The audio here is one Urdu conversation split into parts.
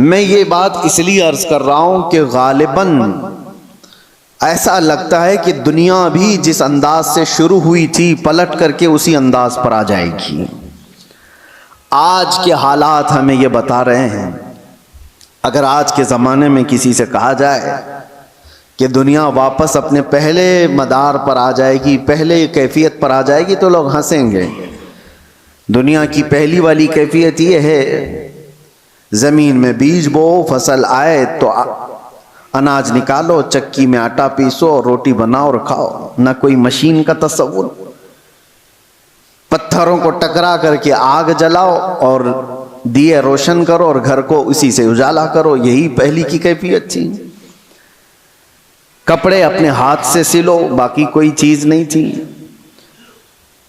میں یہ بات اس لیے عرض کر رہا ہوں کہ غالباً ایسا لگتا ہے کہ دنیا بھی جس انداز سے شروع ہوئی تھی پلٹ کر کے اسی انداز پر آ جائے گی۔ آج کے حالات ہمیں یہ بتا رہے ہیں، اگر آج کے زمانے میں کسی سے کہا جائے کہ دنیا واپس اپنے پہلے مدار پر آ جائے گی، پہلے کیفیت پر آ جائے گی، تو لوگ ہنسیں گے۔ دنیا کی پہلی والی کیفیت یہ ہے، زمین میں بیج بو، فصل آئے تو اناج نکالو، چکی میں آٹا پیسو، روٹی بناؤ اور کھاؤ، نہ کوئی مشین کا تصور، پتھروں کو ٹکرا کر کے آگ جلاؤ اور دیے روشن کرو اور گھر کو اسی سے اجالا کرو، یہی پہلی کی کیفیت تھی۔ کپڑے اپنے ہاتھ سے سلو، باقی کوئی چیز نہیں تھی۔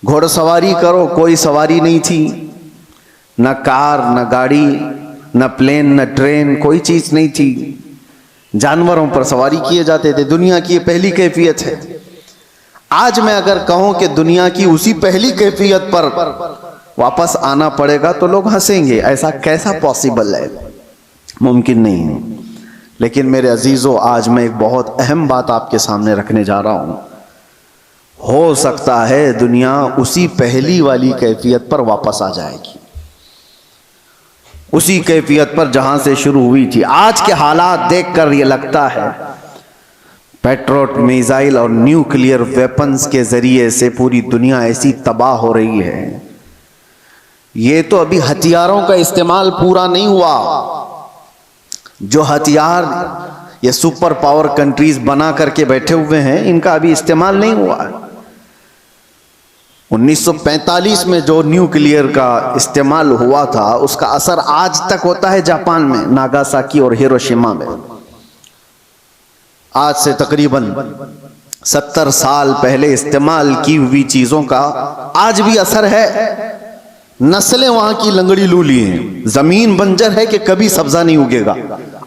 گھوڑ سواری کرو، کوئی سواری نہیں تھی، نہ کار، نہ گاڑی، نہ پلین، نہ ٹرین، کوئی چیز نہیں تھی۔ جانوروں پر سواری کیے جاتے تھے۔ دنیا کی یہ پہلی کیفیت ہے۔ آج میں اگر کہوں کہ دنیا کی اسی پہلی کیفیت پر واپس آنا پڑے گا تو لوگ ہنسیں گے، ایسا کیسا پاسبل ہے؟ ممکن نہیں ہے۔ لیکن میرے عزیزو، آج میں ایک بہت اہم بات آپ کے سامنے رکھنے جا رہا ہوں۔ ہو سکتا ہے دنیا اسی پہلی والی کیفیت پر واپس آ جائے گی، اسی کیفیت پر جہاں سے شروع ہوئی تھی۔ آج کے حالات دیکھ کر یہ لگتا ہے پیٹروٹ میزائل اور نیوکلیئر ویپنز کے ذریعے سے پوری دنیا ایسی تباہ ہو رہی ہے۔ یہ تو ابھی ہتھیاروں کا استعمال پورا نہیں ہوا۔ جو ہتھیار یہ سپر پاور کنٹریز بنا کر کے بیٹھے ہوئے ہیں، ان کا ابھی استعمال نہیں ہوا ہے۔ 1945 میں جو نیوکلیئر کا استعمال ہوا تھا، اس کا اثر آج تک ہوتا ہے جاپان میں، ناگاساکی اور ہیروشیما میں۔ آج سے تقریباً 70 سال پہلے استعمال کی ہوئی چیزوں کا آج بھی اثر ہے۔ نسلیں وہاں کی لنگڑی لولی ہیں، زمین بنجر ہے کہ کبھی سبزہ نہیں اگے گا،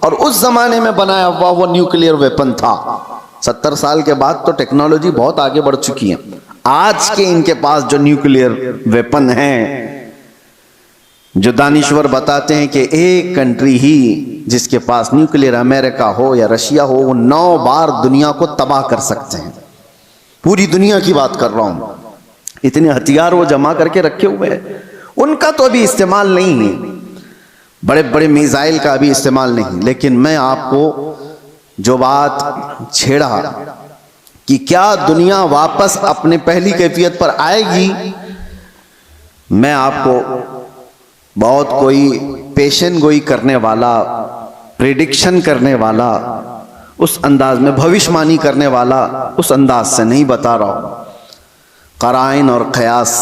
اور اس زمانے میں بنایا ہوا وہ نیوکلیئر ویپن تھا۔ 70 سال کے بعد تو ٹیکنالوجی بہت آگے بڑھ چکی ہے۔ آج کے ان کے پاس جو نیوکلیئر ویپن ہیں، جو دانشور بتاتے ہیں کہ ایک کنٹری ہی جس کے پاس نیوکلیئر، امریکہ ہو یا رشیا ہو، وہ 9 بار دنیا کو تباہ کر سکتے ہیں۔ پوری دنیا کی بات کر رہا ہوں۔ اتنے ہتھیار وہ جمع کر کے رکھے ہوئے ہیں، ان کا تو ابھی استعمال نہیں ہے، بڑے بڑے میزائل کا ابھی استعمال نہیں۔ لیکن میں آپ کو جو بات چھیڑا کہ کیا دنیا واپس اپنے پہلی کیفیت پر آئے گی، میں آپ کو بہت کوئی پیشن گوئی کرنے والا، پریڈکشن کرنے والا، اس انداز میں بھوشمانی کرنے والا اس انداز سے نہیں بتا رہا ہوں۔ قرائن اور قیاس،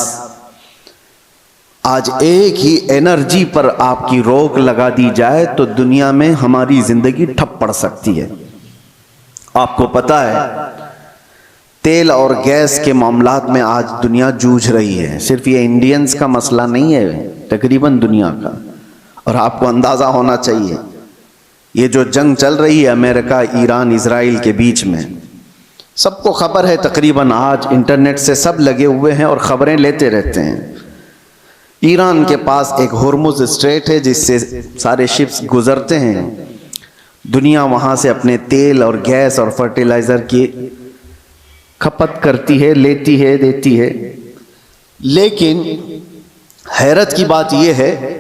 آج ایک ہی انرجی پر آپ کی روک لگا دی جائے تو دنیا میں ہماری زندگی ٹھپ پڑ سکتی ہے۔ آپ کو پتا ہے تیل اور گیس کے معاملات میں آج دنیا جوجھ رہی ہے۔ صرف یہ انڈینز کا مسئلہ نہیں ہے، تقریباً دنیا کا۔ اور آپ کو اندازہ ہونا چاہیے، یہ جو جنگ چل رہی ہے امریکہ، ایران، اسرائیل کے بیچ میں، سب کو خبر ہے، تقریباً آج انٹرنیٹ سے سب لگے ہوئے ہیں اور خبریں لیتے رہتے ہیں۔ ایران کے پاس ایک ہرمز اسٹریٹ ہے جس سے سارے شپس گزرتے ہیں۔ دنیا وہاں سے اپنے تیل اور گیس اور فرٹیلائزر کی کھپت کرتی ہے، لیتی ہے، دیتی ہے۔ لیکن حیرت کی بات یہ ہے،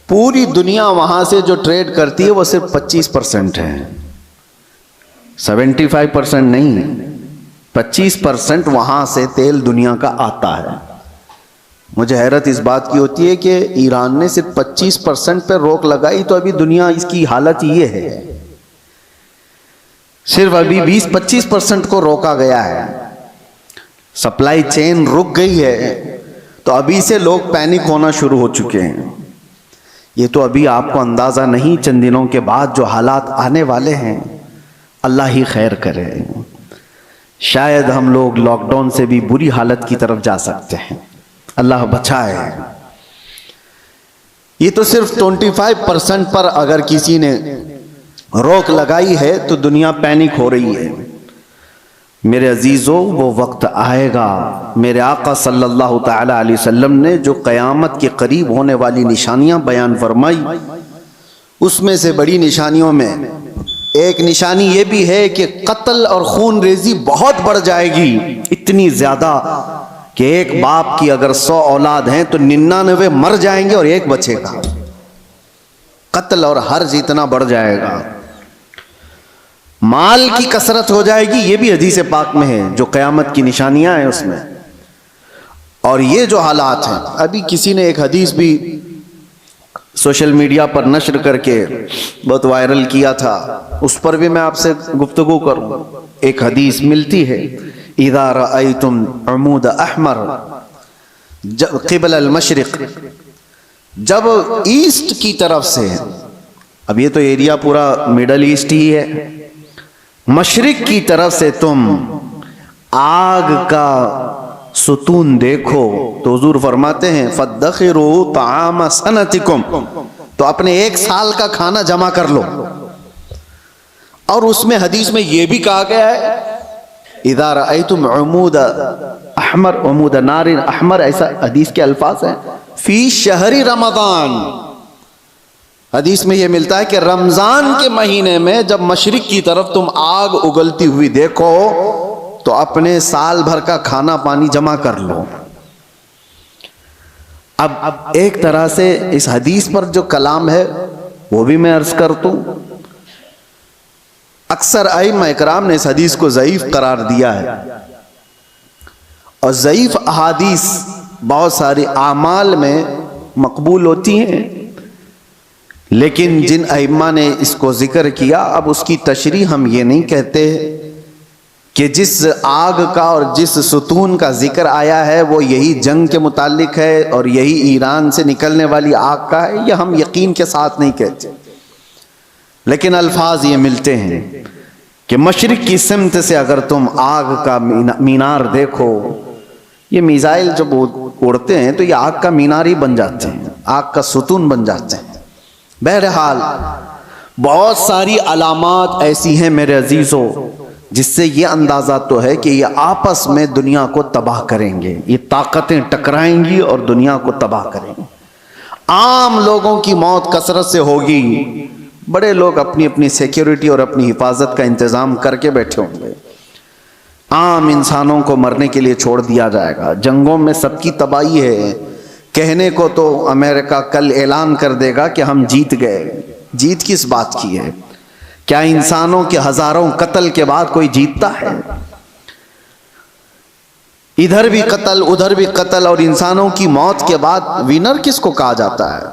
پوری دنیا وہاں سے جو ٹریڈ کرتی ہے وہ صرف 25% ہے، 75% نہیں، 25% وہاں سے تیل دنیا کا آتا ہے۔ مجھے حیرت اس بات کی ہوتی ہے کہ ایران نے صرف 25% پہ روک لگائی تو ابھی دنیا اس کی حالت یہ ہے۔ صرف ابھی 20-25% کو روکا گیا ہے، سپلائی چین رک گئی ہے، تو ابھی سے لوگ پینک ہونا شروع ہو چکے ہیں۔ یہ تو ابھی آپ کو اندازہ نہیں، چند دنوں کے بعد جو حالات آنے والے ہیں، اللہ ہی خیر کرے۔ شاید ہم لوگ لاک ڈاؤن سے بھی بری حالت کی طرف جا سکتے ہیں، اللہ بچائے۔ یہ تو صرف 25% پر اگر کسی نے روک لگائی ہے تو دنیا پینک ہو رہی ہے۔ میرے عزیزو، وہ وقت آئے گا، میرے آقا صلی اللہ تعالی علیہ وسلم نے جو قیامت کے قریب ہونے والی نشانیاں بیان فرمائی، اس میں سے بڑی نشانیوں میں ایک نشانی یہ بھی ہے کہ قتل اور خون ریزی بہت بڑھ جائے گی، اتنی زیادہ کہ ایک باپ کی اگر 100 اولاد ہیں تو 99 مر جائیں گے اور ایک بچے گا۔ قتل اور حرج اتنا بڑھ جائے گا۔ مال کی کثرت ہو جائے گی، یہ بھی حدیث پاک میں ہے، جو قیامت کی نشانیاں ہیں اس میں۔ اور یہ جو حالات ہیں، ابھی کسی نے ایک حدیث بھی سوشل میڈیا پر نشر کر کے بہت وائرل کیا تھا، اس پر بھی میں آپ سے گفتگو کروں۔ ایک حدیث ملتی ہے، اذا رأیتم عمود احمر قبل المشرق، جب ایسٹ کی طرف سے، اب یہ تو ایریا پورا مڈل ایسٹ ہی ہے، مشرق کی طرف سے تم آگ کا ستون دیکھو تو حضور فرماتے ہیں فَادَّخِرُوا طَعَامَ سَنَتِكُمْ، تو اپنے 1 سال کا کھانا جمع کر لو۔ اور اس میں حدیث میں یہ بھی کہا گیا ہے اِذَا رَأَيْتُمْ عُمُودَ احمر، عمود نار احمر، ایسا حدیث کے الفاظ ہیں، فی شہر رمضان۔ حدیث میں یہ ملتا ہے کہ رمضان کے مہینے میں جب مشرق کی طرف تم آگ اگلتی ہوئی دیکھو تو اپنے سال بھر کا کھانا پانی جمع کر لو۔ اب ایک طرح سے اس حدیث پر جو کلام ہے وہ بھی میں عرض کرتا ہوں، اکثر ائمہ اکرام نے اس حدیث کو ضعیف قرار دیا ہے، اور ضعیف احادیث بہت سارے اعمال میں مقبول ہوتی ہیں، لیکن جن ائمہ نے اس کو ذکر کیا، اب اس کی تشریح ہم یہ نہیں کہتے کہ جس آگ کا اور جس ستون کا ذکر آیا ہے وہ یہی جنگ کے متعلق ہے اور یہی ایران سے نکلنے والی آگ کا ہے، یہ ہم یقین کے ساتھ نہیں کہتے، لیکن الفاظ یہ ملتے ہیں کہ مشرق کی سمت سے اگر تم آگ کا مینار دیکھو، یہ میزائل جب اڑتے ہیں تو یہ آگ کا مینار ہی بن جاتے ہیں، آگ کا ستون بن جاتے ہیں۔ بہرحال بہت ساری علامات ایسی ہیں میرے عزیزوں جس سے یہ اندازہ تو ہے کہ یہ آپس میں دنیا کو تباہ کریں گے، یہ طاقتیں ٹکرائیں گی اور دنیا کو تباہ کریں گے۔ عام لوگوں کی موت کثرت سے ہوگی، بڑے لوگ اپنی اپنی سیکیورٹی اور اپنی حفاظت کا انتظام کر کے بیٹھے ہوں گے، عام انسانوں کو مرنے کے لیے چھوڑ دیا جائے گا۔ جنگوں میں سب کی تباہی ہے، کہنے کو تو امریکہ کل اعلان کر دے گا کہ ہم جیت گئے، جیت کس بات کی ہے؟ کیا انسانوں کے ہزاروں قتل کے بعد کوئی جیتتا ہے؟ ادھر بھی قتل ادھر بھی قتل، اور انسانوں کی موت کے بعد وینر کس کو کہا جاتا ہے؟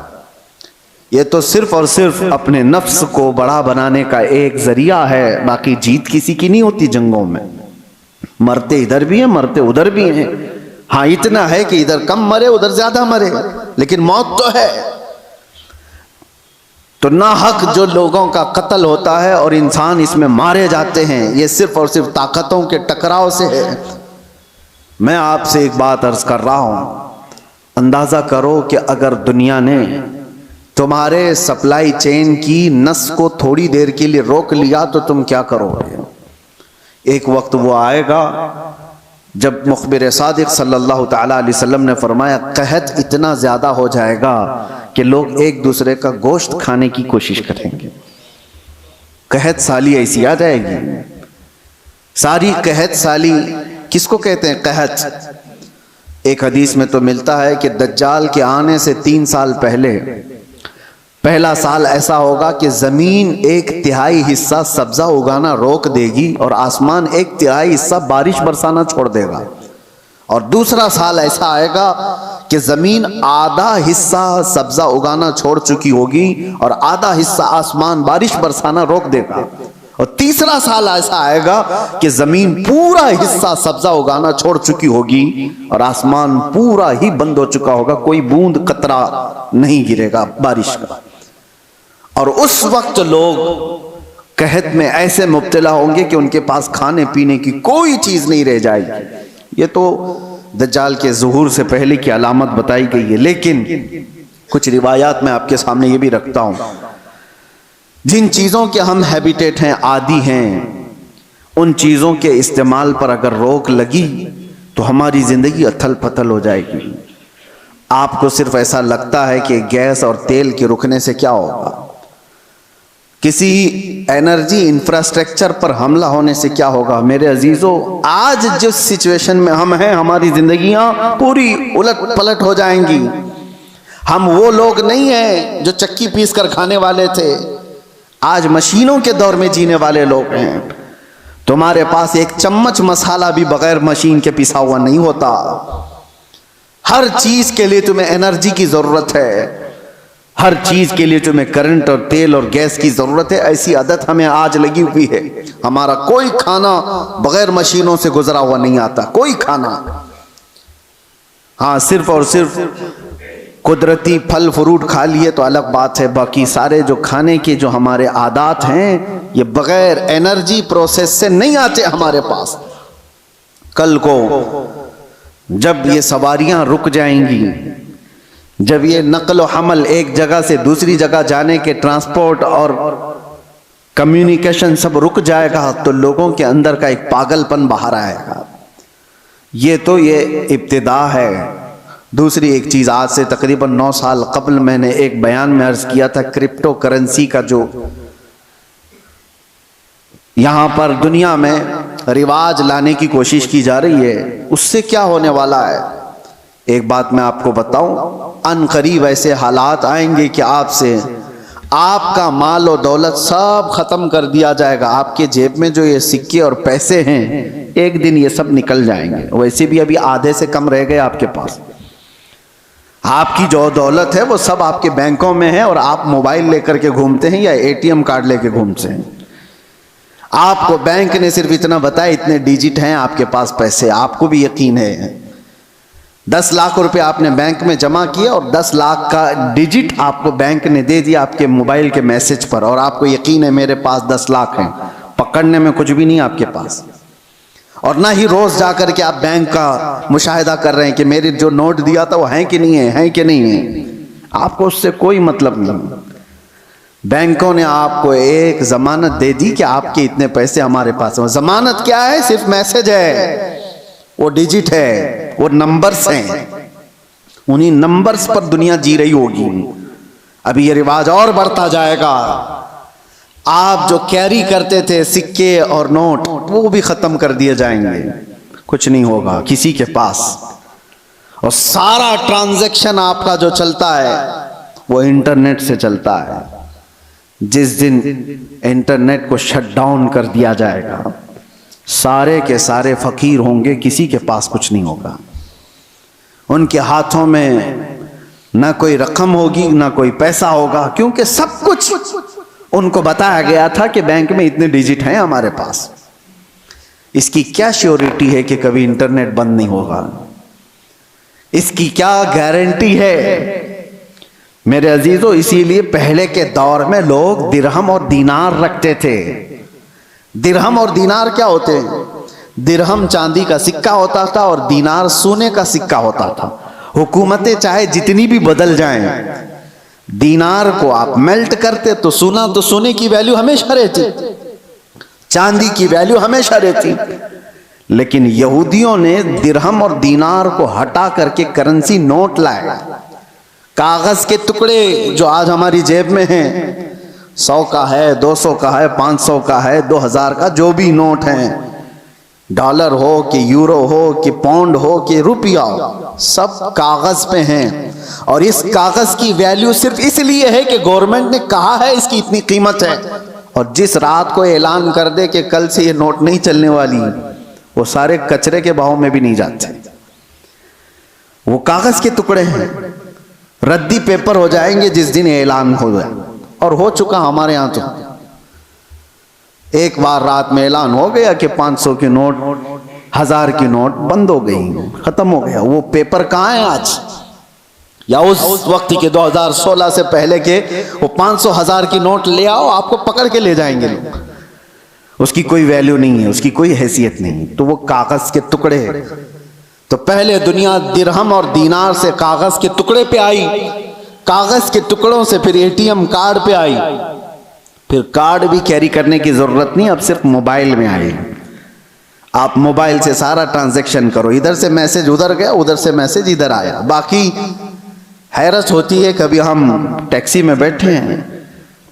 یہ تو صرف اور صرف اپنے نفس کو بڑا بنانے کا ایک ذریعہ ہے، باقی جیت کسی کی نہیں ہوتی جنگوں میں۔ مرتے ادھر بھی ہیں، مرتے ادھر بھی ہیں، ہاں اتنا ہے کہ ادھر کم مرے ادھر زیادہ مرے، لیکن موت تو ہے۔ تو ناحق جو لوگوں کا قتل ہوتا ہے اور انسان اس میں مارے جاتے ہیں، یہ صرف اور صرف طاقتوں کے ٹکراؤ سے ہے۔ میں آپ سے ایک بات عرض کر رہا ہوں، اندازہ کرو کہ اگر دنیا نے تمہارے سپلائی چین کی نس کو تھوڑی دیر کے لیے روک لیا تو تم کیا کرو گے؟ ایک وقت وہ آئے گا جب مخبر صادق صلی اللہ تعالیٰ علیہ وسلم نے فرمایا قحط اتنا زیادہ ہو جائے گا کہ لوگ ایک دوسرے کا گوشت کھانے کی کوشش کریں گے۔ قحط سالی ایسی آ جائے گی، ساری قحط سالی کس کو کہتے ہیں؟ قحط ایک حدیث میں تو ملتا ہے کہ دجال کے آنے سے 3 سال پہلے پہلا سال ایسا ہوگا کہ زمین 1/3 حصہ سبزہ اگانا روک دے گی اور آسمان 1/3 حصہ بارش برسانا چھوڑ دے گا، اور دوسرا سال ایسا آئے گا کہ زمین آدھا حصہ سبزہ اگانا چھوڑ چکی ہوگی اور آدھا حصہ آسمان بارش برسانا روک دے گا، اور تیسرا سال ایسا آئے گا کہ زمین پورا حصہ سبزہ اگانا چھوڑ چکی ہوگی اور آسمان پورا ہی بند ہو چکا ہوگا، کوئی بوند قطرہ نہیں گرے گا بارش کا۔ اور اس وقت لوگ قحط میں ایسے مبتلا ہوں گے کہ ان کے پاس کھانے پینے کی کوئی چیز نہیں رہ جائے گی۔ یہ تو دجال کے ظہور سے پہلے کی علامت بتائی گئی ہے، لیکن کچھ روایات میں آپ کے سامنے یہ بھی رکھتا ہوں، جن چیزوں کے ہم ہیبیٹیٹ ہیں، عادی ہیں، ان چیزوں کے استعمال پر اگر روک لگی تو ہماری زندگی اتھل پتھل ہو جائے گی۔ آپ کو صرف ایسا لگتا ہے کہ گیس اور تیل کے رکنے سے کیا ہوگا، کسی انرجی انفراسٹرکچر پر حملہ ہونے سے کیا ہوگا؟ میرے عزیزو، آج جس سچویشن میں ہم ہیں ہماری زندگیاں پوری الٹ پلٹ ہو جائیں گی. ہم وہ لوگ نہیں ہیں جو چکی پیس کر کھانے والے تھے، آج مشینوں کے دور میں جینے والے لوگ ہیں. تمہارے پاس ایک چمچ مسالہ بھی بغیر مشین کے پیسا ہوا نہیں ہوتا. ہر چیز کے لیے تمہیں انرجی کی ضرورت ہے، ہر چیز کے لیے تمہیں کرنٹ اور تیل اور گیس کی ضرورت ہے. ایسی عادت ہمیں آج لگی ہوئی ہے. ہمارا کوئی کھانا بغیر مشینوں سے گزرا ہوا نہیں آتا، کوئی کھانا. ہاں، صرف اور صرف قدرتی پھل فروٹ کھا لیے تو الگ بات ہے، باقی سارے جو کھانے کے جو ہمارے عادات ہیں یہ بغیر انرجی پروسیس سے نہیں آتے ہمارے پاس. کل کو جب یہ سواریاں رک جائیں گی، جب یہ نقل و حمل ایک جگہ سے دوسری جگہ جانے کے ٹرانسپورٹ اور کمیونیکیشن سب رک جائے گا تو لوگوں کے اندر کا ایک پاگل پن باہر آئے گا. یہ تو یہ ابتدا ہے. دوسری ایک چیز، آج سے تقریباً 9 سال قبل میں نے ایک بیان میں عرض کیا تھا، کرپٹو کرنسی کا جو یہاں پر دنیا میں رواج لانے کی کوشش کی جا رہی ہے، اس سے کیا ہونے والا ہے. ایک بات میں آپ کو بتاؤں، ان قریب ایسے حالات آئیں گے کہ آپ کا مال و دولت سب ختم کر دیا جائے گا. آپ کے جیب میں جو یہ سکے اور پیسے ہیں ایک دن یہ سب نکل جائیں گے. ویسے بھی ابھی آدھے سے کم رہ گئے آپ کے پاس. آپ کی جو دولت ہے وہ سب آپ کے بینکوں میں ہے اور آپ موبائل لے کر کے گھومتے ہیں یا ATM کارڈ لے کے گھومتے ہیں. آپ کو بینک نے صرف اتنا بتایا اتنے ڈیجٹ ہیں آپ کے پاس پیسے. آپ کو بھی یقین ہے 10 لاکھ روپے آپ نے بینک میں جمع کیا اور 10 لاکھ کا ڈیجٹ آپ کو بینک نے دے دیا آپ کے موبائل کے میسج پر، اور آپ کو یقین ہے میرے پاس 10 لاکھ ہیں. پکڑنے میں کچھ بھی نہیں آپ کے پاس، اور نہ ہی روز جا کر کے آپ بینک کا مشاہدہ کر رہے ہیں کہ میرے جو نوٹ دیا تھا وہ ہیں کہ نہیں ہیں کہ نہیں ہیں. آپ کو اس سے کوئی مطلب نہیں. بینکوں نے آپ کو ایک ضمانت دے دی کہ آپ کے اتنے پیسے ہمارے پاس ہیں. ضمانت کیا ہے؟ صرف میسج ہے، وہ ڈیجٹ ہے، وہ نمبرز ہیں. انہی نمبرز پر دنیا جی رہی ہوگی. ابھی یہ رواج اور بڑھتا جائے گا. آپ جو کیری کرتے تھے سکے اور نوٹ وہ بھی ختم کر دیے جائیں گے. کچھ نہیں ہوگا کسی کے پاس، اور سارا ٹرانزیکشن آپ کا جو چلتا ہے وہ انٹرنیٹ سے چلتا ہے. جس دن انٹرنیٹ کو شٹ ڈاؤن کر دیا جائے گا سارے کے سارے فقیر ہوں گے، کسی کے پاس کچھ نہیں ہوگا. ان کے ہاتھوں میں نہ کوئی رقم ہوگی نہ کوئی پیسہ ہوگا، کیونکہ سب کچھ ان کو بتایا گیا تھا کہ بینک میں اتنے ڈیجٹ ہیں ہمارے پاس. اس کی کیا شیورٹی ہے کہ کبھی انٹرنیٹ بند نہیں ہوگا؟ اس کی کیا گارنٹی ہے؟ میرے عزیزو، اسی لیے پہلے کے دور میں لوگ درہم اور دینار رکھتے تھے. درہم اور دینار کیا ہوتے ہیں؟ درہم چاندی کا سکہ ہوتا تھا اور دینار سونے کا سکہ ہوتا تھا. حکومتیں چاہے جتنی بھی بدل جائیں، دینار کو آپ میلٹ کرتے تو سونے کی ویلیو ہمیشہ رہتی، چاندی کی ویلیو ہمیشہ رہتی. لیکن یہودیوں نے درہم اور دینار کو ہٹا کر کے کرنسی نوٹ لائے. کاغذ کے ٹکڑے جو آج ہماری جیب میں ہیں، 100 کا ہے، 200 کا ہے، 500 کا ہے، 2000 کا، جو بھی نوٹ ہیں، ڈالر ہو کہ یورو ہو کہ پاؤنڈ ہو کہ روپیہ ہو، سب کاغذ پہ ہیں. اور اس کاغذ کی ویلیو صرف اس لیے ہے کہ گورنمنٹ نے کہا ہے اس کی اتنی قیمت ہے، اور جس رات کو اعلان کر دے کہ کل سے یہ نوٹ نہیں چلنے والی، وہ سارے کچرے کے بہاؤ میں بھی نہیں جاتے. وہ کاغذ کے ٹکڑے ہیں، ردی پیپر ہو جائیں گے جس دن اعلان ہو جائے. اور ہو چکا ہمارے یہاں. تو ایک بار رات میں اعلان ہو گیا کہ 500 کی نوٹ، 1000 کی نوٹ بند ہو گئی، ختم ہو گیا. وہ پیپر کہاں ہیں آج؟ یا اس وقت کے 2016 سے پہلے کے وہ 500 1000 کی نوٹ لے آؤ، آپ کو پکڑ کے لے جائیں گے لوگ. اس کی کوئی ویلیو نہیں ہے، اس کی کوئی حیثیت نہیں. تو وہ کاغذ کے ٹکڑے. تو پہلے دنیا درہم اور دینار سے کاغذ کے ٹکڑے پہ آئی، کاغذ کے ٹکڑوں سے پھر ATM کارڈ پہ آئی، پھر کارڈ بھی کیری کرنے کی ضرورت نہیں، اب صرف موبائل میں آئی. آپ موبائل سے سارا ٹرانزیکشن کرو، ادھر سے میسج ادھر گیا، ادھر سے میسج ادھر آیا. باقی حیرت ہوتی ہے، کبھی ہم ٹیکسی میں بیٹھے ہیں،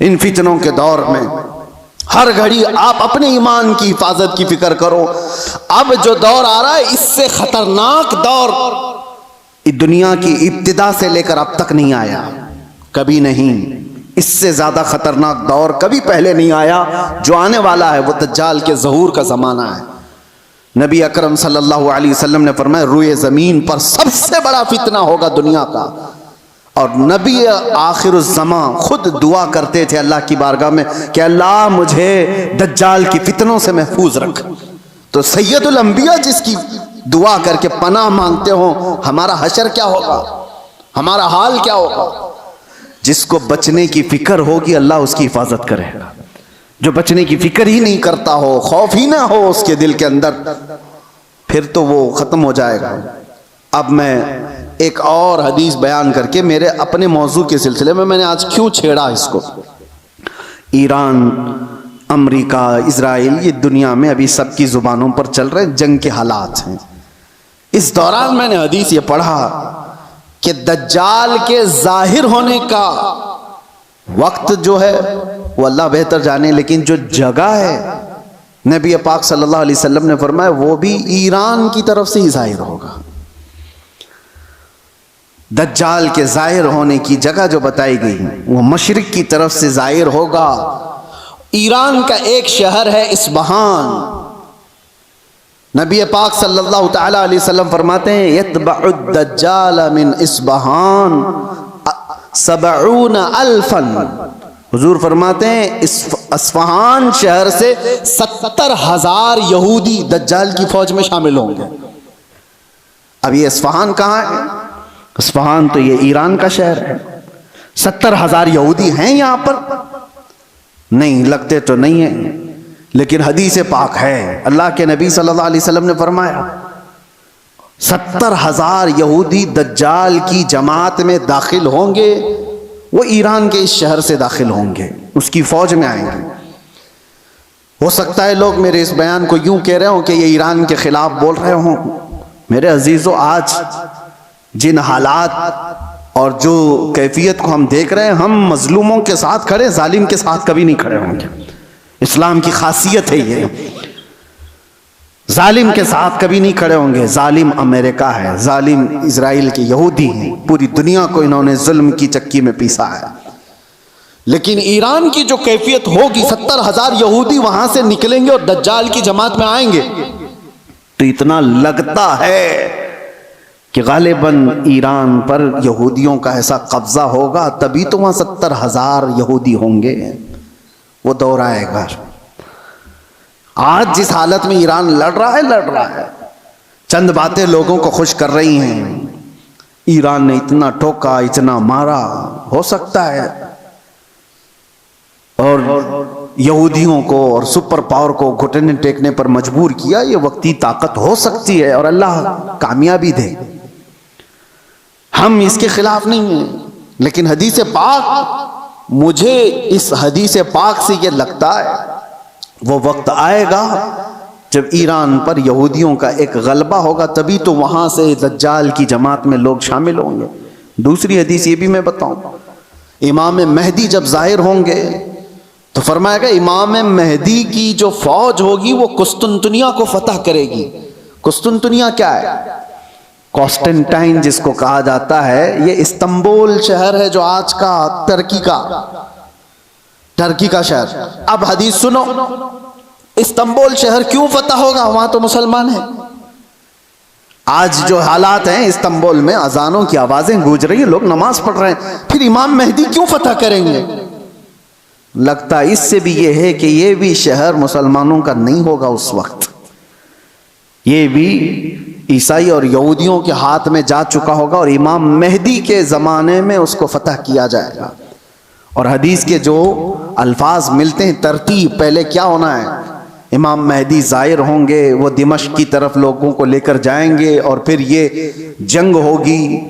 ان فتنوں کے دور میں ہر گھڑی آپ اپنے ایمان کی حفاظت کی فکر کرو. اب جو دور آ رہا ہے اس سے خطرناک دور دنیا کی ابتدا سے لے کر اب تک نہیں آیا, کبھی نہیں. اس سے زیادہ خطرناک دور کبھی پہلے نہیں آیا. جو آنے والا ہے وہ دجال کے ظہور کا زمانہ ہے. نبی اکرم صلی اللہ علیہ وسلم نے فرمایا روئے زمین پر سب سے بڑا فتنہ ہوگا دنیا کا. اور نبی آخر الزمان خود دعا کرتے تھے اللہ کی بارگاہ میں کہ اللہ مجھے دجال کی فتنوں سے محفوظ رکھ. تو سید الانبیاء جس کی دعا کر کے پناہ مانگتے ہوں, ہمارا حشر کیا ہوگا, ہمارا حال کیا ہوگا. جس کو بچنے کی فکر ہوگی اللہ اس کی حفاظت کرے گا. جو بچنے کی فکر ہی نہیں کرتا ہو, خوف ہی نہ ہو اس کے دل کے اندر, پھر تو وہ ختم ہو جائے گا. اب میں ایک اور حدیث بیان کر کے میرے اپنے موضوع کے سلسلے میں نے آج کیوں چھیڑا اس کو. ایران, امریکہ, اسرائیل, یہ دنیا میں ابھی سب کی زبانوں پر چل رہے جنگ کے حالات ہیں. اس دوران میں نے حدیث یہ پڑھا کہ دجال کے ظاہر ہونے کا وقت جو ہے وہ اللہ بہتر جانے, لیکن جو جگہ ہے نبی پاک صلی اللہ علیہ وسلم نے فرمایا وہ بھی ایران کی طرف سے ہی ظاہر ہوگا. دجال کے ظاہر ہونے کی جگہ جو بتائی گئی وہ مشرق کی طرف سے ظاہر ہوگا. ایران کا ایک شہر ہے اصفہان. نبی پاک صلی اللہ تعالی علیہ وسلم فرماتے ہیں یتبع الدجال من اصفہان 70,000. حضور فرماتے ہیں اصفہان شہر سے 70,000 یہودی دجال کی فوج میں شامل ہوں گے. اب یہ اصفہان کہاں ہے؟ اصفہان تو یہ ایران کا شہر ہے. 70,000 یہودی ہیں یہاں پر؟ نہیں, لگتے تو نہیں ہیں, لیکن حدیث پاک ہے. اللہ کے نبی صلی اللہ علیہ وسلم نے فرمایا 70,000 یہودی دجال کی جماعت میں داخل ہوں گے. وہ ایران کے اس شہر سے داخل ہوں گے, اس کی فوج میں آئیں گے. ہو سکتا ہے لوگ میرے اس بیان کو یوں کہہ رہے ہوں کہ یہ ایران کے خلاف بول رہے ہوں. میرے عزیزو, آج جن حالات اور جو کیفیت کو ہم دیکھ رہے ہیں, ہم مظلوموں کے ساتھ کھڑے, ظالم کے ساتھ کبھی نہیں کھڑے ہوں گے. اسلام کی خاصیت ہے یہ, ظالم کے ساتھ کبھی نہیں کھڑے ہوں گے. ظالم امریکہ ہے, ظالم اسرائیل کے یہودی ہیں, پوری دنیا کو انہوں نے ظلم کی چکی میں پیسا ہے. لیکن ایران کی جو کیفیت ہوگی, 70,000 یہودی وہاں سے نکلیں گے اور دجال کی جماعت میں آئیں گے, تو اتنا لگتا ہے کہ غالباً ایران پر یہودیوں کا ایسا قبضہ ہوگا, تبھی تو وہاں 70,000 یہودی ہوں گے. وہ دور آئے گا. آج جس حالت میں ایران لڑ رہا ہے, چند باتیں لوگوں کو خوش کر رہی ہیں. ایران نے اتنا ٹوکا, اتنا مارا, ہو سکتا ہے, اور یہودیوں کو اور سپر پاور کو گھٹنے ٹیکنے پر مجبور کیا. یہ وقتی طاقت ہو سکتی ہے اور اللہ کامیابی دے. ہم اس کے خلاف نہیں ہیں, لیکن حدیث پاک, مجھے اس حدیث پاک سے یہ لگتا ہے وہ وقت آئے گا جب ایران پر یہودیوں کا ایک غلبہ ہوگا, تبھی تو وہاں سے دجال کی جماعت میں لوگ شامل ہوں گے. دوسری حدیث یہ بھی میں بتاؤں, امام مہدی جب ظاہر ہوں گے تو فرمایا گا امام مہدی کی جو فوج ہوگی وہ قسطنطنیہ کو فتح کرے گی. قسطنطنیہ کیا ہے؟ کانسٹنٹائن جس کو کہا جاتا ہے, یہ استنبول شہر ہے جو آج کا ٹرکی کا شہر. اب حدیث سنو, استنبول شہر کیوں فتح ہوگا؟ وہاں تو مسلمان ہیں. آج جو حالات ہیں استنبول میں, اذانوں کی آوازیں گونج رہی ہیں, لوگ نماز پڑھ رہے ہیں, پھر امام مہدی کیوں فتح کریں گے؟ لگتا اس سے بھی یہ ہے کہ یہ بھی شہر مسلمانوں کا نہیں ہوگا اس وقت, یہ بھی عیسائی اور یہودیوں کے ہاتھ میں جا چکا ہوگا, اور امام مہدی کے زمانے میں اس کو فتح کیا جائے گا. اور حدیث کے جو الفاظ ملتے ہیں, ترتیب پہلے کیا ہونا ہے, امام مہدی ظاہر ہوں گے, وہ دمشق کی طرف لوگوں کو لے کر جائیں گے, اور پھر یہ جنگ ہوگی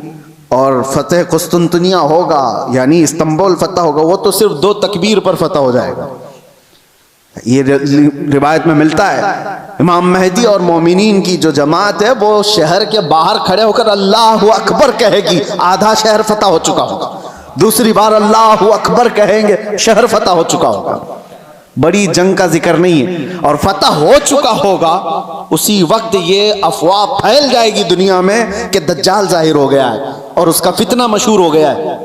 اور فتح قسطنطنیہ ہوگا, یعنی استنبول فتح ہوگا. وہ تو صرف 2 تکبیر پر فتح ہو جائے گا. یہ روایت میں ملتا ہے امام مہدی اور مومنین کی جو جماعت ہے وہ شہر کے باہر کھڑے ہو کر اللہ اکبر کہے گی, آدھا شہر فتح ہو چکا ہوگا. دوسری بار اللہ اکبر کہیں گے شہر فتح ہو چکا ہوگا. بڑی جنگ کا ذکر نہیں ہے، اور فتح ہو چکا ہوگا اسی وقت یہ افواہ پھیل جائے گی دنیا میں کہ دجال ظاہر ہو گیا ہے اور اس کا فتنہ مشہور ہو گیا ہے.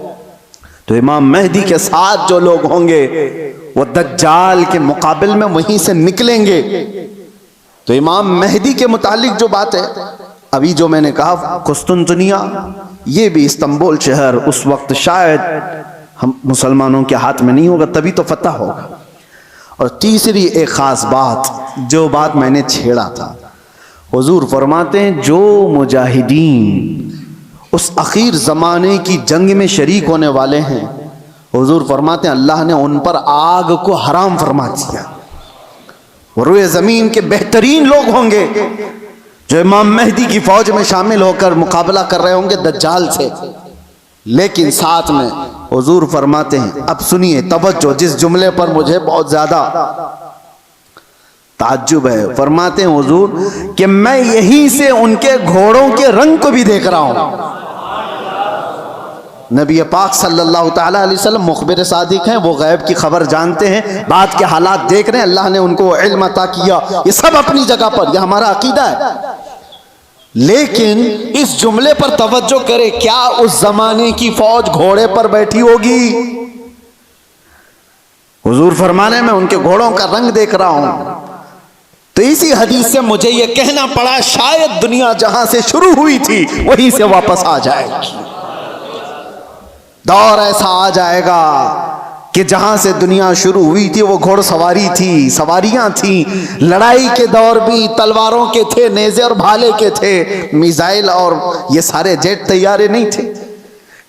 تو امام مہدی کے ساتھ جو لوگ ہوں گے وہ دجال کے مقابل میں وہیں سے نکلیں گے. تو امام مہدی کے متعلق جو بات ہے، ابھی جو میں نے کہا قسطنطنیہ، یہ بھی استنبول شہر اس وقت شاید ہم مسلمانوں کے ہاتھ میں نہیں ہوگا، تبھی تو فتح ہوگا. اور تیسری ایک خاص بات، جو بات میں نے چھیڑا تھا، حضور فرماتے ہیں جو مجاہدین اس اخیر زمانے کی جنگ میں شریک ہونے والے ہیں، حضور فرماتے ہیں اللہ نے ان پر آگ کو حرام فرما دیا. وہ روئے زمین کے بہترین لوگ ہوں گے جو امام مہدی کی فوج میں شامل ہو کر مقابلہ کر رہے ہوں گے دجال سے. لیکن ساتھ میں حضور فرماتے ہیں، اب سنیے توجہ، جس جملے پر مجھے بہت زیادہ تعجب ہے، فرماتے ہیں حضور کہ میں یہیں سے ان کے گھوڑوں کے رنگ کو بھی دیکھ رہا ہوں. نبی پاک صلی اللہ تعالیٰ علیہ وسلم مخبر صادق ہیں، وہ غیب کی خبر جانتے ہیں، بعد کے حالات دیکھ رہے ہیں، اللہ نے ان کو علم عطا کیا. یہ سب اپنی جگہ پر، یہ ہمارا عقیدہ ہے. لیکن اس جملے پر توجہ کرے، کیا اس زمانے کی فوج گھوڑے پر بیٹھی ہوگی؟ حضور فرمانے میں ان کے گھوڑوں کا رنگ دیکھ رہا ہوں. تو اسی حدیث سے مجھے یہ کہنا پڑا شاید دنیا جہاں سے شروع ہوئی تھی وہیں سے واپس آ جائے گی. دور ایسا آ جائے گا کہ جہاں سے دنیا شروع ہوئی تھی وہ گھوڑ سواری تھی، سواریاں تھیں. لڑائی کے دور بھی تلواروں کے تھے، نیزے اور بھالے کے تھے، میزائل اور یہ سارے جیٹ طیارے نہیں تھے.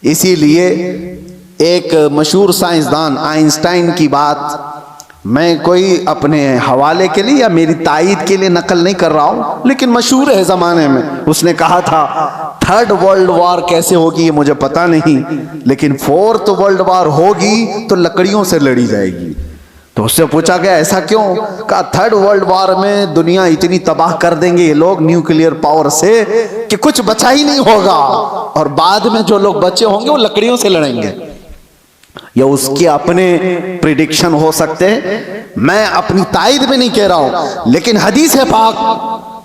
اسی لیے ایک مشہور سائنسدان آئنسٹائن کی بات میں کوئی اپنے حوالے کے لیے یا میری تائید کے لیے نقل نہیں کر رہا ہوں، لیکن مشہور ہے زمانے میں. اس نے کہا تھا تھرڈ ورلڈ وار کیسے ہوگی یہ مجھے پتا نہیں، لیکن فورتھ ورلڈ وار ہوگی تو لکڑیوں سے لڑی جائے گی. تو اس سے پوچھا گیا ایسا کیوں؟ کہا تھرڈ ورلڈ وار میں دنیا اتنی تباہ کر دیں گے یہ لوگ نیوکلیئر پاور سے کہ کچھ بچا ہی نہیں ہوگا، اور بعد میں جو لوگ بچے ہوں گے وہ لکڑیوں سے لڑیں گے. یا اس کے اپنے پریڈکشن ہو سکتے ہیں، میں اپنی تائید میں نہیں کہہ رہا ہوں، لیکن حدیث پاک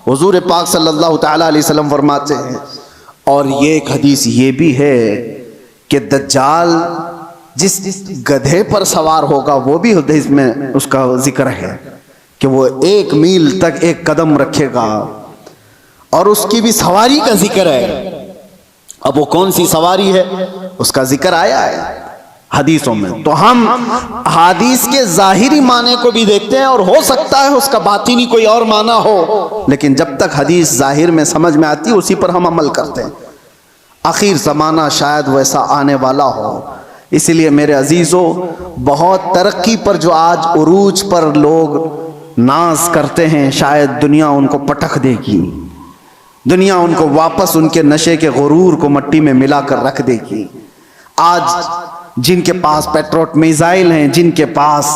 حضور پاک صلی اللہ تعالیٰ علیہ وسلم فرماتے ہیں. اور یہ ایک حدیث یہ بھی ہے کہ دجال جس گدھے پر سوار ہوگا وہ بھی حدیث میں اس کا ذکر ہے کہ وہ 1 میل تک ایک قدم رکھے گا، اور اس کی بھی سواری کا ذکر ہے. اب وہ کون سی سواری ہے اس کا ذکر آیا ہے حدیثوں میں. تو ہم حدیث کے ظاہری معنی کو بھی دیکھتے ہیں، اور ہو سکتا ہے اس کا باطنی کوئی اور معنی ہو، لیکن جب تک حدیث ظاہر میں سمجھ میں آتی ہے اسی پر ہم عمل کرتے ہیں. آخر زمانہ شاید ویسا آنے والا ہو. اسی لیے میرے عزیزو، بہت ترقی پر جو آج عروج پر لوگ ناز کرتے ہیں، شاید دنیا ان کو پٹخ دے گی. دنیا ان کو واپس ان کے نشے کے غرور کو مٹی میں ملا کر رکھ دے گی. آج جن کے پاس پیٹروٹ میزائل ہیں، جن کے پاس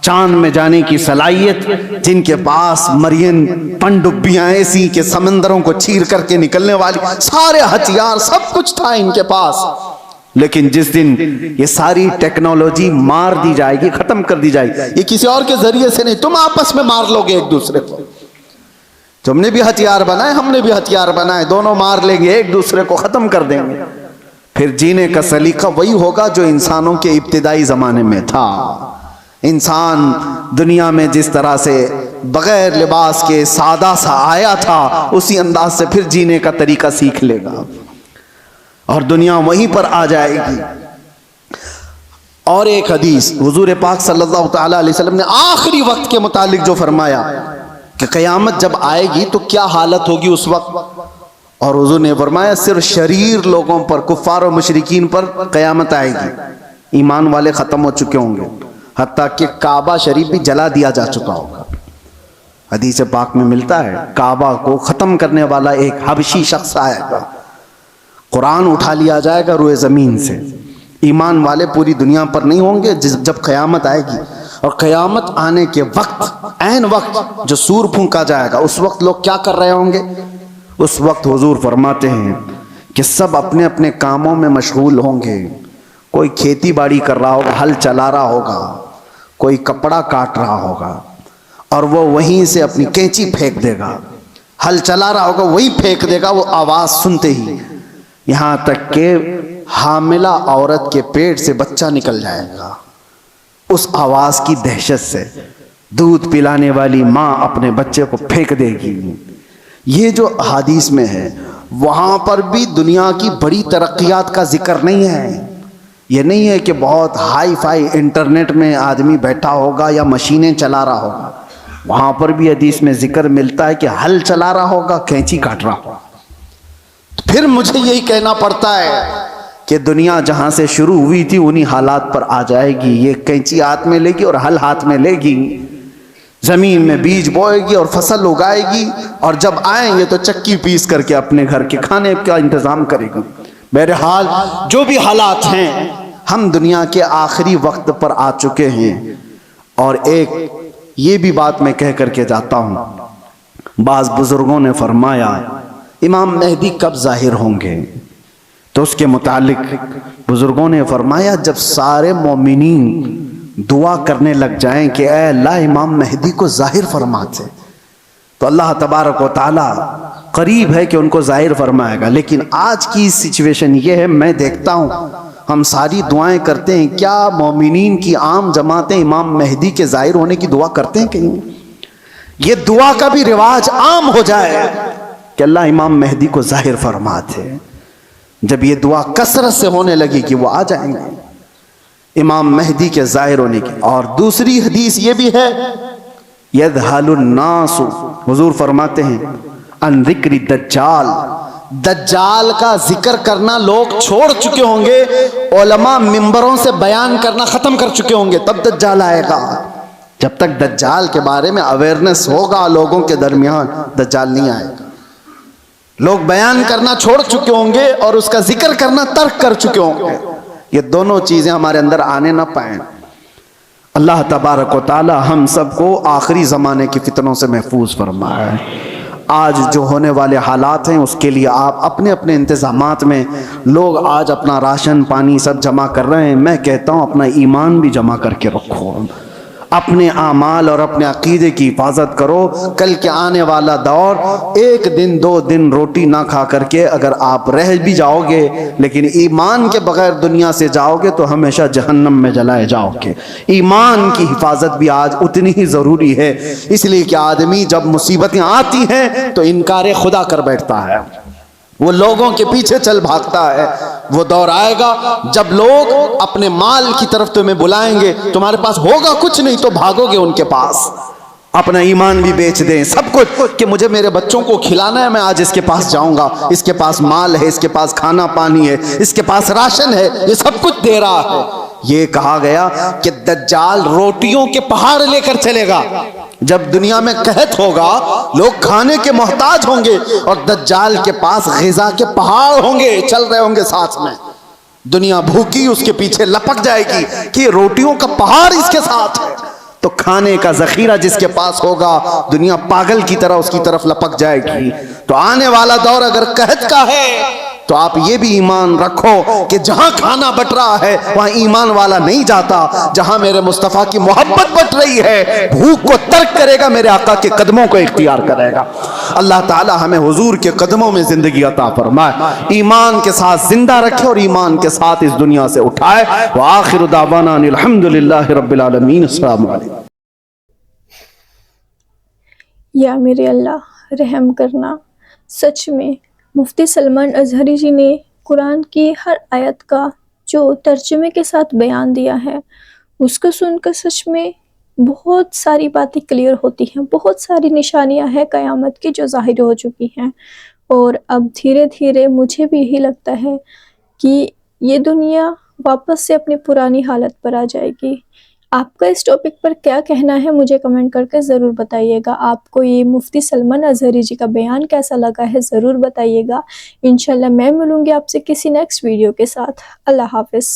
چاند میں جانے کی صلاحیت، جن کے پاس مرین پنڈبیاں ایسی کہ سمندروں کو چیر کر کے نکلنے والی سارے ہتھیار سب کچھ تھا ان کے پاس، لیکن جس دن یہ ساری ٹیکنالوجی مار دی جائے گی، ختم کر دی جائے گی، یہ کسی اور کے ذریعے سے نہیں، تم آپس میں مار لو گے ایک دوسرے کو. تم نے بھی ہتھیار بنائے، ہم نے بھی ہتھیار بنائے، دونوں مار لیں گے، ایک دوسرے کو ختم کر دیں گے. پھر جینے کا سلیقہ وہی ہوگا جو انسانوں کے ابتدائی زمانے میں تھا. انسان دنیا میں جس طرح سے بغیر لباس کے سادہ سا آیا تھا، اسی انداز سے پھر جینے کا طریقہ سیکھ لے گا، اور دنیا وہیں پر آ جائے گی. اور ایک حدیث حضور پاک صلی اللہ تعالیٰ علیہ وسلم نے آخری وقت کے متعلق جو فرمایا کہ قیامت جب آئے گی تو کیا حالت ہوگی اس وقت، اور حضور نے فرمایا صرف شریر لوگوں پر، کفار و مشرکین پر قیامت آئے گی. ایمان والے ختم ہو چکے ہوں گے، حتیٰ کہ کعبہ شریف بھی جلا دیا جا چکا ہوگا. حدیث پاک میں ملتا ہے کعبہ کو ختم کرنے والا ایک حبشی شخص آئے گا، قرآن اٹھا لیا جائے گا روئے زمین سے. ایمان والے پوری دنیا پر نہیں ہوں گے جب قیامت آئے گی. اور قیامت آنے کے وقت، عین وقت جو سور پھونکا جائے گا، اس وقت لوگ کیا کر رہے ہوں گے؟ اس وقت حضور فرماتے ہیں کہ سب اپنے اپنے کاموں میں مشغول ہوں گے. کوئی کھیتی باڑی کر رہا ہوگا, ہل چلا رہا ہوگا, کوئی کپڑا کاٹ رہا ہوگا اور وہ وہیں سے اپنی کینچی پھینک دے گا, ہل چلا رہا ہوگا وہی پھینک دے گا, وہ آواز سنتے ہی, یہاں تک کہ حاملہ عورت کے پیٹ سے بچہ نکل جائے گا اس آواز کی دہشت سے. دودھ پلانے والی ماں اپنے بچے کو پھینک دے گی. یہ جو حدیث میں ہے, وہاں پر بھی دنیا کی بڑی ترقیات کا ذکر نہیں ہے. یہ نہیں ہے کہ بہت ہائی فائی انٹرنیٹ میں آدمی بیٹھا ہوگا یا مشینیں چلا رہا ہوگا. وہاں پر بھی حدیث میں ذکر ملتا ہے کہ ہل چلا رہا ہوگا, کینچی کاٹ رہا ہوگا. پھر مجھے یہی کہنا پڑتا ہے کہ دنیا جہاں سے شروع ہوئی تھی انہی حالات پر آ جائے گی. یہ کینچی ہاتھ میں لے گی اور ہل ہاتھ میں لے گی, زمین میں بیج بوئے گی اور فصل اگائے گی, اور جب آئیں گے تو چکی پیس کر کے اپنے گھر کے کھانے کا انتظام کرے گی. بہرحال جو بھی حالات ہیں, ہم دنیا کے آخری وقت پر آ چکے ہیں. اور ایک یہ بھی بات میں کہہ کر کے جاتا ہوں, بعض بزرگوں نے فرمایا امام مہدی کب ظاہر ہوں گے, تو اس کے متعلق بزرگوں نے فرمایا جب سارے مومنین دعا کرنے لگ جائیں کہ اے اللہ امام مہدی کو ظاہر فرماتے, تو اللہ تبارک و تعالی قریب ہے کہ ان کو ظاہر فرمائے گا. لیکن آج کی سچویشن یہ ہے, میں دیکھتا ہوں ہم ساری دعائیں کرتے ہیں, کیا مومنین کی عام جماعتیں امام مہدی کے ظاہر ہونے کی دعا کرتے ہیں کہیں؟ یہ دعا کا بھی رواج عام ہو جائے کہ اللہ امام مہدی کو ظاہر فرماتے. جب یہ دعا کثرت سے ہونے لگی کہ وہ آ جائیں گے امام مہدی کے ظاہر ہونے کی. اور دوسری حدیث یہ بھی ہے, یذہل الناس, حضور فرماتے ہیں ان ذکر دجال, دجال کا ذکر کرنا لوگ چھوڑ چکے ہوں گے, علماء ممبروں سے بیان کرنا ختم کر چکے ہوں گے, تب دجال آئے گا. جب تک دجال کے بارے میں اویئرنس ہوگا لوگوں کے درمیان, دجال نہیں آئے گا. لوگ بیان کرنا چھوڑ چکے ہوں گے اور اس کا ذکر کرنا ترک کر چکے ہوں گے. یہ دونوں چیزیں ہمارے اندر آنے نہ پائیں. اللہ تبارک و تعالی ہم سب کو آخری زمانے کی فتنوں سے محفوظ فرمائے. آج جو ہونے والے حالات ہیں اس کے لیے آپ اپنے اپنے انتظامات میں, لوگ آج اپنا راشن پانی سب جمع کر رہے ہیں, میں کہتا ہوں اپنا ایمان بھی جمع کر کے رکھو, اپنے اعمال اور اپنے عقیدے کی حفاظت کرو. کل کے آنے والا دور, ایک دن 2 دن روٹی نہ کھا کر کے اگر آپ رہ بھی جاؤ گے لیکن ایمان کے بغیر دنیا سے جاؤ گے تو ہمیشہ جہنم میں جلائے جاؤ گے. ایمان کی حفاظت بھی آج اتنی ہی ضروری ہے, اس لیے کہ آدمی جب مصیبتیں آتی ہیں تو انکار خدا کر بیٹھتا ہے, وہ لوگوں کے پیچھے چل بھاگتا ہے. وہ دور آئے گا جب لوگ اپنے مال کی طرف تمہیں بلائیں گے, تمہارے پاس ہوگا کچھ نہیں تو بھاگو گے ان کے پاس, اپنا ایمان بھی بیچ دیں, سب کچھ, کہ مجھے میرے بچوں کو کھلانا ہے, میں آج اس کے پاس جاؤں گا, اس کے پاس مال ہے, اس کے پاس کھانا پانی ہے, اس کے پاس راشن ہے, یہ سب کچھ دے رہا ہے. یہ کہا گیا کہ دجال روٹیوں کے پہاڑ لے کر چلے گا. جب دنیا میں قحط ہوگا لوگ کھانے کے محتاج ہوں گے اور دجال کے پاس غذا کے پہاڑ ہوں گے, چل رہے ہوں گے ساتھ میں. دنیا بھوکی اس کے پیچھے لپک جائے گی کہ روٹیوں کا پہاڑ اس کے ساتھ ہے, تو کھانے کا ذخیرہ جس کے پاس ہوگا دنیا پاگل کی طرح اس کی طرف لپک جائے گی. تو آنے والا دور اگر قحط کا ہے تو آپ یہ بھی ایمان رکھو کہ جہاں کھانا بٹ رہا ہے وہاں ایمان والا نہیں جاتا. جہاں میرے مصطفیٰ کی محبت بٹ رہی ہے بھوک کو ترک کرے گا, میرے آقا کے قدموں کو اختیار کرے گا. اللہ تعالی ہمیں حضور کے قدموں میں زندگی عطا فرمائے, ایمان کے ساتھ زندہ رکھے اور ایمان کے ساتھ اس دنیا سے اٹھائے. وآخر دعوانا الحمدللہ رب العالمین. السلام علیکم. یا میرے اللہ رحم کرنا, سچ میں مفتی سلمان اظہری جی نے قرآن کی ہر آیت کا جو ترجمے کے ساتھ بیان دیا ہے اس کو سن کر سچ میں بہت ساری باتیں کلیئر ہوتی ہیں, بہت ساری نشانیاں ہیں قیامت کی جو ظاہر ہو چکی ہیں. اور اب دھیرے دھیرے مجھے بھی یہی لگتا ہے کہ یہ دنیا واپس سے اپنی پرانی حالت پر آ جائے گی. آپ کا اس ٹاپک پر کیا کہنا ہے مجھے کمنٹ کر کے ضرور بتائیے گا. آپ کو یہ مفتی سلمان اظہری جی کا بیان کیسا لگا ہے ضرور بتائیے گا. انشاءاللہ میں ملوں گی آپ سے کسی نیکسٹ ویڈیو کے ساتھ. اللہ حافظ.